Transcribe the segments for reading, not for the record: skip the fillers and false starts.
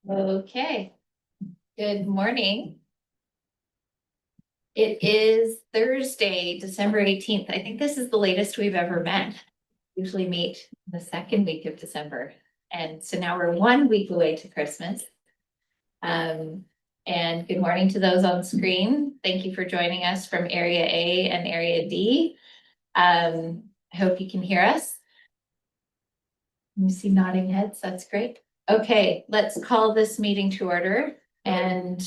Okay, good morning. It is Thursday, December 18th. I think this is the latest we've ever met. Usually meet the second week of December. And so now we're 1 week away to Christmas. And good morning to those on screen. Thank you for joining us from Area A and Area D. I hope you can hear us. You see nodding heads, that's great. Okay, let's call this meeting to order and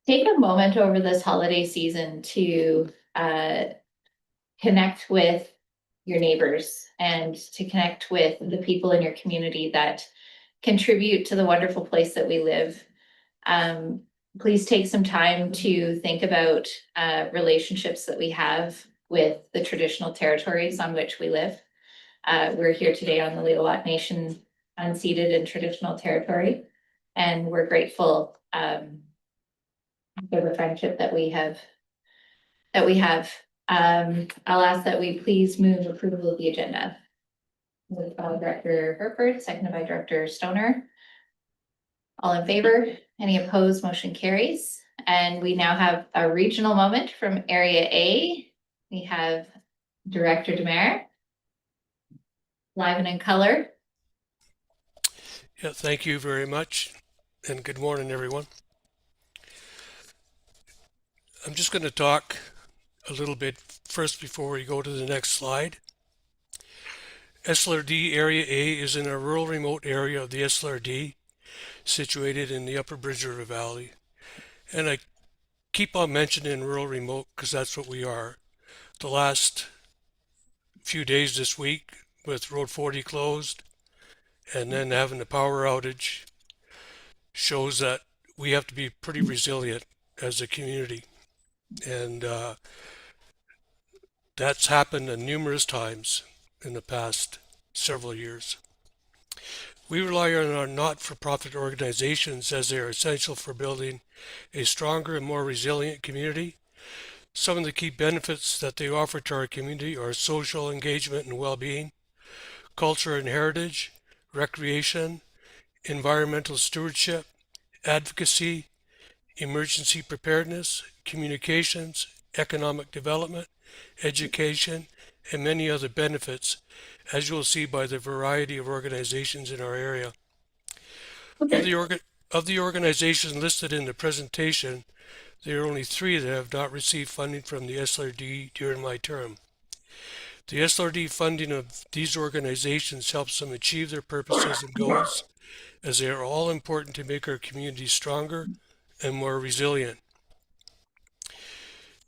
take a moment over this holiday season to connect with your neighbors and to connect with the people in your community that contribute to the wonderful place that we live. Please take some time to think about relationships that we have with the traditional territories on which we live. We're here today on the Lillooet Nation unceded and traditional territory, and we're grateful for the friendship that we have. I'll ask that we please move approval of the agenda. Moved by Director Herford, seconded by Director Stoner. All in favor? Any opposed? Motion carries. And we now have a regional moment from Area A. We have Director Demare, live and in color. Yeah, thank you very much, and good morning, everyone. I'm just going to talk a little bit first before we go to the next slide. SLRD Area A is in a rural remote area of the SLRD, situated in the Upper Bridge River Valley. And I keep on mentioning rural remote because that's what we are. The last few days this week with Road 40 closed and then having the power outage shows that we have to be pretty resilient as a community. And that's happened numerous times in the past several years. We rely on our not-for-profit organizations as they are essential for building a stronger and more resilient community. Some of the key benefits that they offer to our community are social engagement and well-being, culture and heritage, recreation, environmental stewardship, advocacy, emergency preparedness, communications, economic development, education, and many other benefits, as you will see by the variety of organizations in our area. Of the organizations listed in the presentation, there are only 3 that have not received funding from the SLRD during my term. The SLRD funding of these organizations helps them achieve their purposes and goals, as they are all important to make our community stronger and more resilient.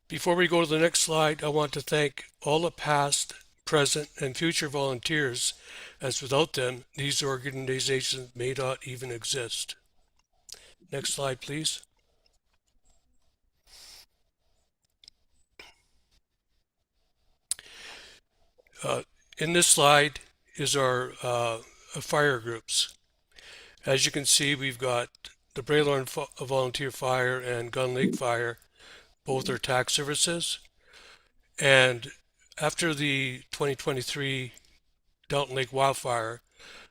Before we go to the next slide, I want to thank all the past, present, and future volunteers, as without them, these organizations may not even exist. Next slide, please. In this slide is our fire groups. As you can see, we've got the Braylorn Volunteer Fire and Gun Lake Fire. Both are TAC services. And after the 2023 Dalton Lake wildfire,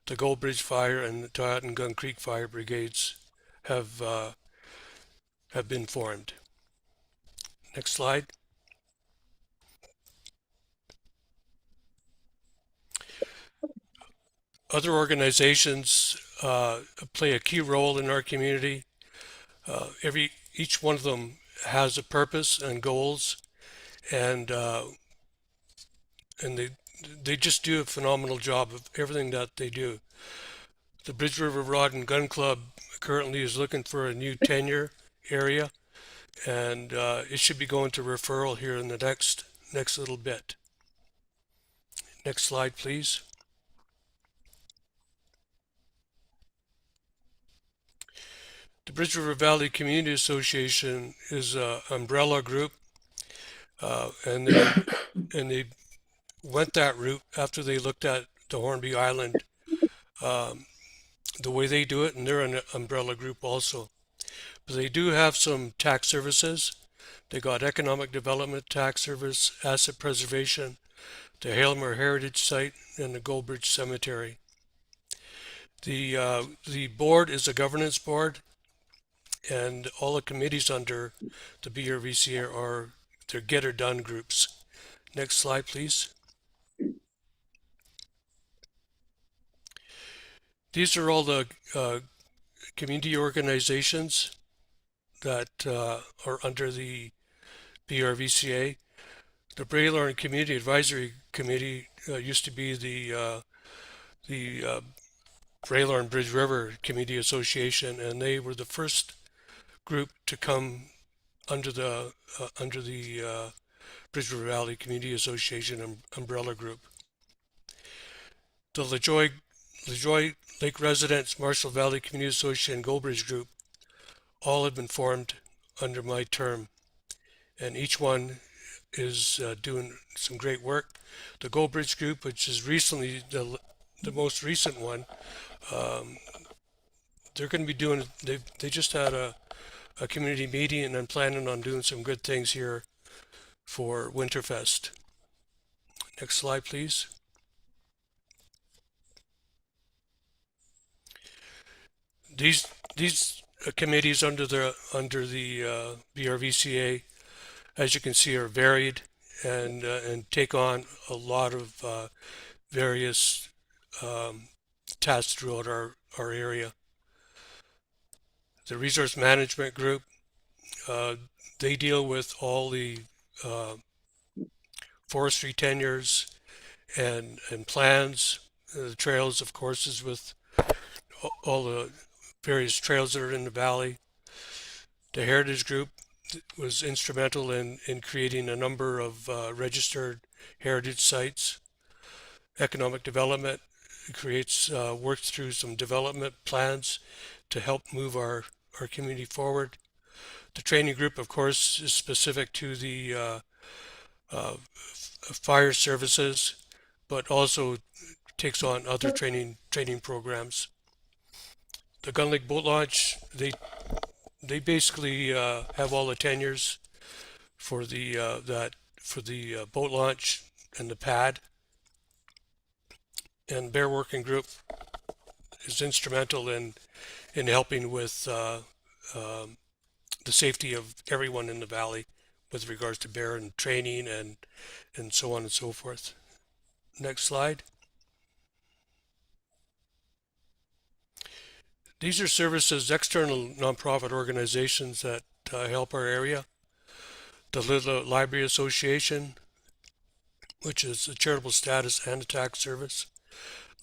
the Gold Bridge Fire and the Toyota and Gun Creek Fire Brigades have been formed. Next slide. Other organizations play a key role in our community. Each one of them has a purpose and goals, and they just do a phenomenal job of everything that they do. The Bridge River Rod and Gun Club currently is looking for a new tenure area, and it should be going to referral here in the next little bit. Next slide, please. The Bridge River Valley Community Association is an umbrella group, and they went that route after they looked at the Hornby Island, the way they do it, and they're an umbrella group also. But they do have some tax services. They got economic development, tax service, asset preservation, the Hailmore Heritage Site, and the Goldbridge Cemetery. The board is a governance board, and all the committees under the BRVCA are their get or done groups. Next slide, please. These are all the community organizations that are under the BRVCA. The Braylorn Community Advisory Committee used to be the Braylorn Bridge River Community Association, and they were the first group to come under the Bridge River Valley Community Association umbrella group. The LaJoy Lake Residents, Marshall Valley Community Association, and Goldbridge Group all have been formed under my term, and each one is doing some great work. The Goldbridge Group, which is recently the most recent one, they're going to be doing. They just had a community meeting, and I'm planning on doing some good things here for Winterfest. Next slide, please. These committees under the BRVCA, as you can see, are varied and take on a lot of various tasks throughout our area. The Resource Management Group, they deal with all the forestry tenures and plans. The trails, of course, is with all the various trails that are in the valley. The Heritage Group was instrumental in creating a number of registered heritage sites. Economic Development creates works through some development plans to help move our community forward. The Training Group, of course, is specific to the fire services, but also takes on other training programs. The Gun Lake Boat Launch, they basically have all the tenures for the boat launch and the pad. And Bear Working Group is instrumental in helping with the safety of everyone in the valley with regards to bear and training and so on and so forth. Next slide. These are services, external nonprofit organizations that help our area. The Lillooet Library Association, which is a charitable status and a tax service.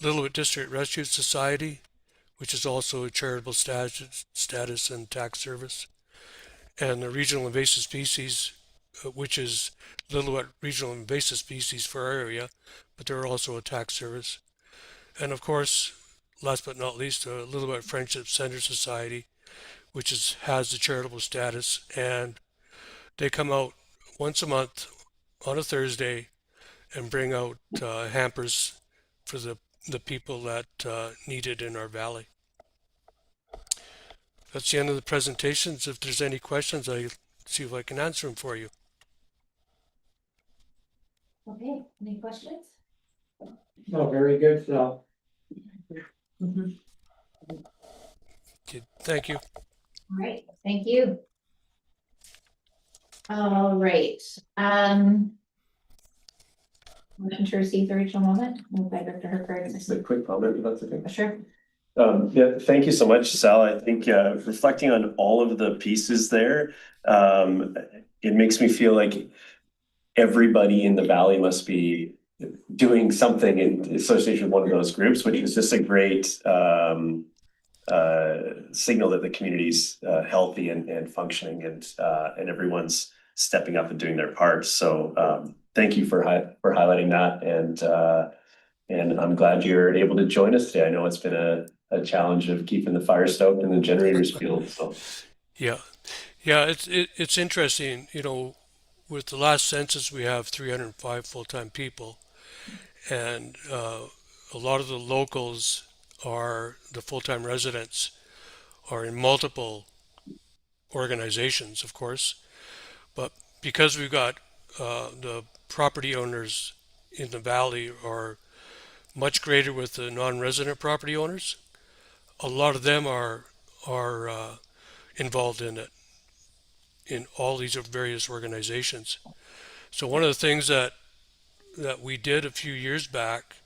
Lillooet District Rescue Society, which is also a charitable status and tax service. And the Regional Invasive Species, which is Lillooet Regional Invasive Species for our area, but they're also a tax service. And of course, last but not least, the Lillooet Friendship Center Society, which has the charitable status, and they come out once a month on a Thursday and bring out hampers for the people that need it in our valley. That's the end of the presentations. If there's any questions, I'll see if I can answer them for you. Okay, any questions? No, very good, so. Okay, thank you. All right, thank you. All right. Motion to receive the regional moment, moved by Dr. Herberg. Just a quick comment, if that's okay. Sure. Yeah, thank you so much, Sal. I think reflecting on all of the pieces there, it makes me feel like everybody in the valley must be doing something in association with one of those groups, which is just a great signal that the community's healthy and functioning, and everyone's stepping up and doing their part. So thank you for highlighting that, and I'm glad you're able to join us today. I know it's been a challenge of keeping the fire stoked and the generators fueled. So yeah, it's interesting. You know, with the last census, we have 305 full-time people, and a lot of the locals are the full-time residents are in multiple organizations, of course, but because we've got the property owners in the valley are much greater with the non-resident property owners, a lot of them are involved in it, in all these various organizations. So one of the things that we did a few years back,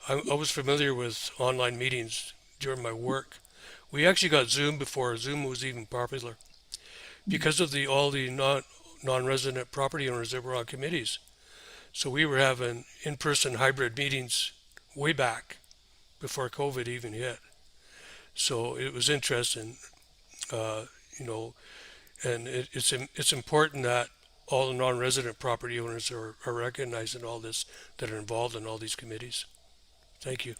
I was familiar with online meetings during my work. We actually got Zoom before Zoom was even popular, because of all the non-resident property owners that were on committees. So we were having in-person hybrid meetings way back before COVID even hit. So it was interesting, you know, and it's important that all the non-resident property owners are recognized in all this, that are involved in all these committees. Thank you.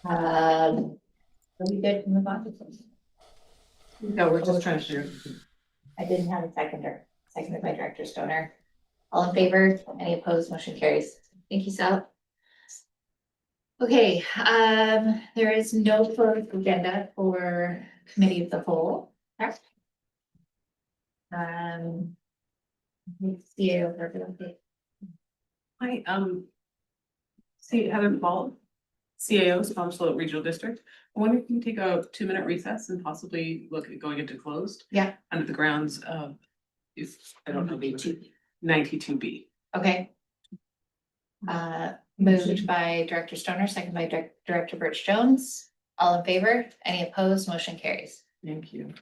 Are we good to move on to this? No, we're just trying to. I didn't have a seconder, seconded by Director Stoner. All in favor? Any opposed? Motion carries. Thank you, Sal. Okay, there is no closed agenda for committee of the whole. Correct? Let's see you. Hi, see, Heather Paul, CAO, Squamish-Lillooet Regional District. I wonder if you can take a 2-minute recess and possibly look at going into closed. Yeah. Under the grounds of, if, I don't know, 92B. Okay. Moved by Director Stoner, second by Director Birch Jones. All in favor? Any opposed? Motion carries. Thank you.